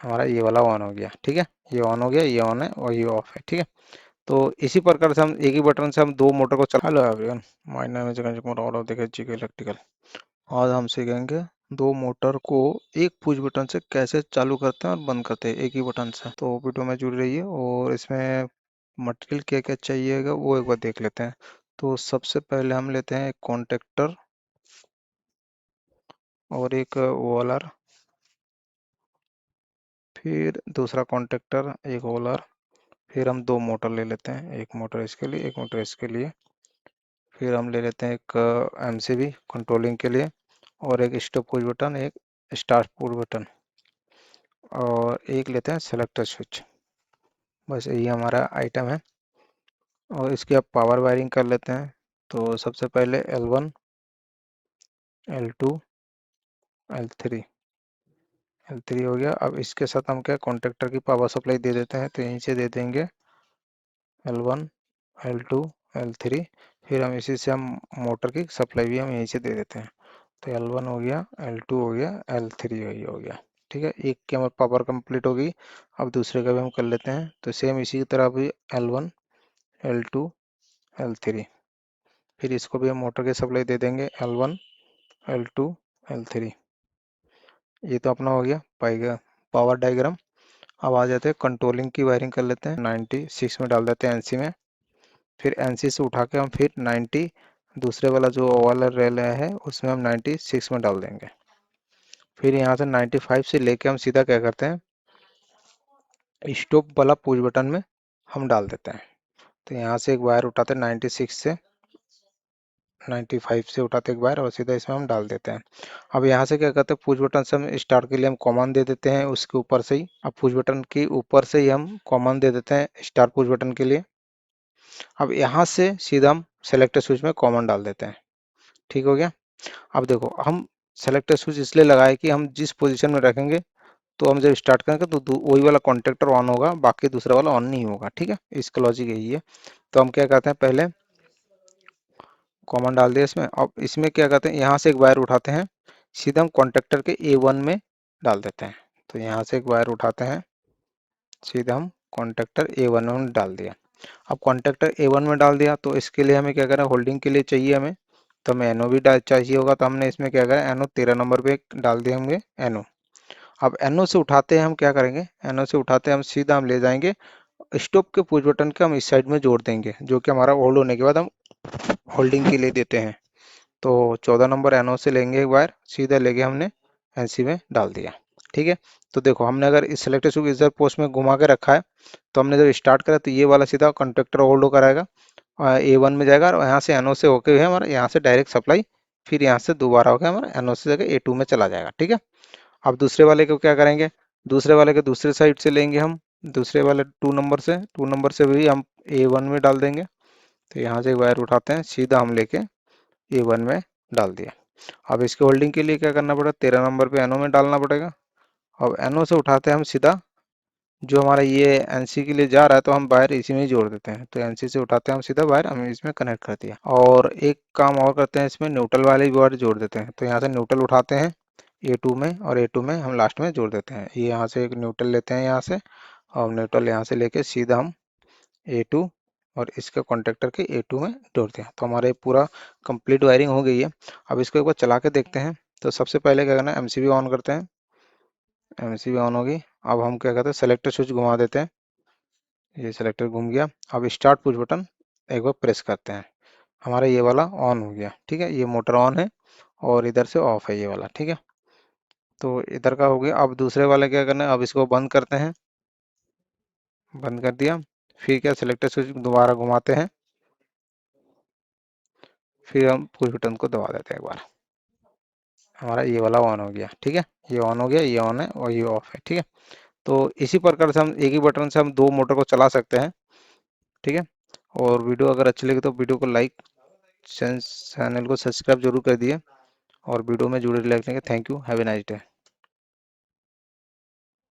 हमारा ये वाला ऑन हो गया। ठीक है, ये ऑन हो गया, ये ऑन है और ये ऑफ है। ठीक है, तो इसी प्रकार से हम एक ही बटन से हम दो मोटर को चला। Hello everyone, my name is electrical. आज हम सीखेंगे दो मोटर को एक पुश बटन से कैसे चालू करते हैं और बंद करते हैं एक ही बटन से। तो वीडियो में जुड़ रही है और इसमें मटेरियल क्या क्या चाहिएगा वो एक बार देख लेते हैं। तो सबसे पहले हम लेते हैं एक कॉन्टेक्टर और एक वॉलर, फिर दूसरा कॉन्टेक्टर, एक वॉलर, फिर हम दो मोटर ले लेते हैं, एक मोटर इसके लिए एक मोटर इसके लिए। फिर हम ले लेते हैं एक एमसीबी कंट्रोलिंग के लिए और एक स्टॉप पुश बटन, एक स्टार्ट पुश बटन और एक लेते हैं सेलेक्टर स्विच। बस यही हमारा आइटम है और इसकी अब पावर वायरिंग कर लेते हैं। तो सबसे पहले L1, L2, L3, L3 हो गया। अब इसके साथ हम क्या कॉन्टेक्टर की पावर सप्लाई दे देते हैं, तो यहीं से दे देंगे L1, L2, L3। फिर हम इसी से हम मोटर की सप्लाई भी हम यहीं से दे देते हैं। तो L1 हो गया, L2 हो गया, L3 हो गया। ठीक है, एक की हमारी पावर कंप्लीट हो गई। अब दूसरे का भी हम कर लेते हैं। तो सेम इसी की तरह भी L1, L2, L3। फिर इसको भी हम मोटर की सप्लाई दे देंगे L1, L2, L3। ये तो अपना हो गया पाएगा पावर डायग्राम। अब आ जाते हैं कंट्रोलिंग की वायरिंग कर लेते हैं। 96 में डाल देते हैं एनसी में। फिर एनसी से उठा के हम फिर 90 दूसरे वाला जो वाला रेल है उसमें हम 96 में डाल देंगे। फिर यहाँ से 95 से लेके हम सीधा क्या करते हैं स्टॉप वाला पुश बटन में हम डाल देते हैं। तो यहाँ से एक वायर उठाते हैं 96 से 95 से उठाते एक वायर और सीधा इसमें हम डाल देते हैं। अब यहाँ से क्या करते हैं पुश बटन से हम स्टार्ट के लिए हम कॉमन दे देते हैं उसके ऊपर से ही। अब पुश बटन के ऊपर से ही हम कॉमन दे देते हैं स्टार्ट पुश बटन के लिए। अब यहाँ से सीधा हम सेलेक्टर स्विच में कॉमन डाल देते हैं। ठीक हो गया। अब देखो हम सेलेक्टर स्विच इसलिए लगाए कि हम जिस पोजीशन में रखेंगे तो हम जब स्टार्ट करेंगे तो वही वाला कॉन्टेक्टर ऑन होगा, बाकी दूसरा वाला ऑन नहीं होगा। ठीक है, इसका लॉजिक यही है। तो हम क्या करते हैं पहले कॉमन डाल दिया इसमें। अब इसमें क्या करते हैं यहाँ से एक वायर उठाते हैं सीधा हम कॉन्टेक्टर के A1 में डाल देते हैं। तो यहाँ से एक वायर उठाते हैं सीधा हम कॉन्टेक्टर A1 में डाल दिया। अब कॉन्टेक्टर A1 में डाल दिया तो इसके लिए हमें क्या करना है होल्डिंग के लिए चाहिए हमें, तो हमें NO भी चाहिए होगा। तो हमने इसमें क्या करा NO 13 नंबर पे डाल दिया होंगे NO। अब NO से उठाते हैं हम क्या करेंगे NO से उठाते हैं हम सीधा हम ले जाएंगे स्टॉप के पुश बटन के हम इस साइड में जोड़ देंगे, जो कि हमारा होल्ड होने के बाद हम होल्डिंग के लिए देते हैं। तो 14 नंबर NO से लेंगे एक वायर सीधा लेके हमने NC में डाल दिया। ठीक है, तो देखो हमने अगर इस सेलेक्टर स्विच इधर पोस्ट में घुमा के रखा है तो हमने जब स्टार्ट करा तो ये वाला सीधा कंडक्टर होल्ड कराएगा A1 में जाएगा और यहाँ से NO से होके हुए हमारा यहाँ से डायरेक्ट सप्लाई फिर यहाँ से दोबारा होकर हमारा NO से जगह A2 में चला जाएगा। ठीक है, अब दूसरे वाले को क्या करेंगे दूसरे वाले के दूसरे साइड से लेंगे हम दूसरे वाले 2 नंबर से भी हम A1 में डाल देंगे। तो यहाँ से वायर उठाते हैं सीधा हम लेके A1 में डाल दिया। अब इसके होल्डिंग के लिए क्या करना पड़ेगा 13 नंबर पे NO में डालना पड़ेगा। अब NO से उठाते हैं हम सीधा जो हमारा ये NC के लिए जा रहा है तो हम वायर इसी में ही जोड़ देते हैं। तो NC से उठाते हैं हम सीधा वायर हम इसमें कनेक्ट कर दिया। और एक काम और करते हैं इसमें न्यूट्रल वाले भी वायर जोड़ देते हैं। तो यहाँ से न्यूट्रल उठाते हैं A2 में और A2 में हम लास्ट में जोड़ देते हैं। ये यहाँ से एक न्यूट्रल लेते हैं यहाँ से और न्यूट्रल यहाँ से लेके सीधा हम A2 और इसके कॉन्टेक्टर के A2 में जोड़ दिया। तो हमारे पूरा कंप्लीट वायरिंग हो गई है। अब इसको एक बार चला के देखते हैं। तो सबसे पहले क्या करना है MCB ऑन करते हैं। MCB ऑन होगी। अब हम क्या करते हैं सेलेक्टर स्विच घुमा देते हैं, ये सेलेक्टर घूम गया। अब स्टार्ट पुश बटन एक बार प्रेस करते हैं, हमारा ये वाला ऑन हो गया। ठीक है, ये मोटर ऑन है और इधर से ऑफ है ये वाला। ठीक है, तो इधर का हो गया। अब दूसरे वाले क्या करना है अब इसको बंद करते हैं, बंद कर दिया। फिर क्या सेलेक्टर स्विच दोबारा घुमाते हैं, फिर हम पुश बटन को दबा देते हैं एक बार, हमारा ये वाला ऑन हो गया। ठीक है, ये ऑन हो गया, ये ऑन है और ये ऑफ है। ठीक है, तो इसी प्रकार से हम एक ही बटन से हम दो मोटर को चला सकते हैं। ठीक है, और वीडियो अगर अच्छी लगी तो वीडियो को लाइक चैनल को सब्सक्राइब जरूर कर दिए और वीडियो में जुड़े रहने के thank you, have a nice day.